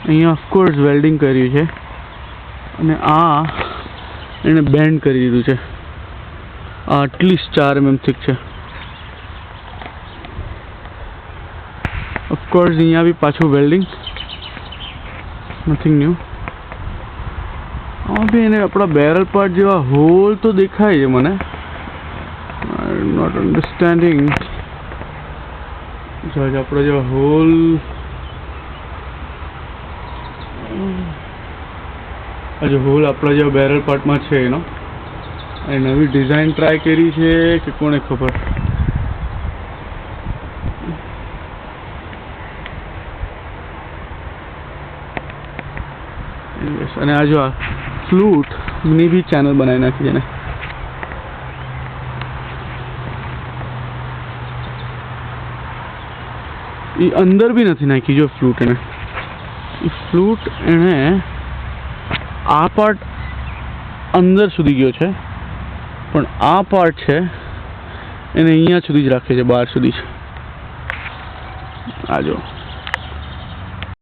અહીંયા of course welding કર્યું છે અને આ એને બેન્ડ કરી દીધું છે. આ એટલીસ્ટ 4 mm થીક છે. ઓફકોર્સ અહીંયા બી પાછું વેલ્ડિંગ, નથિંગ ન્યૂ. આમાં બી એને આપણા બેરલ પાર્ટ જેવા હોલ તો દેખાય છે મને. આઈ એમ નોટ અન્ડરસ્ટેન્ડિંગ. જો આપણો જેવા હોલ હજુ હોલ આપણા જેવા બેરલ પાર્ટમાં છે એનો. એ નવી ડિઝાઇન ટ્રાય કરી છે કે કોને ખબર. અને આ જો આ ફ્લૂટ ની બી ચેનલ બનાવી નાખી છે ને. એ અંદર બી નથી નાખી જો ફ્લૂટ એને. એ ફ્લૂટ એને આ પાર્ટ અંદર સુધી ગયો છે, પણ આ પાર્ટ છે એને અહીંયા સુધી જ રાખે છે, બહાર સુધી જ. આ જો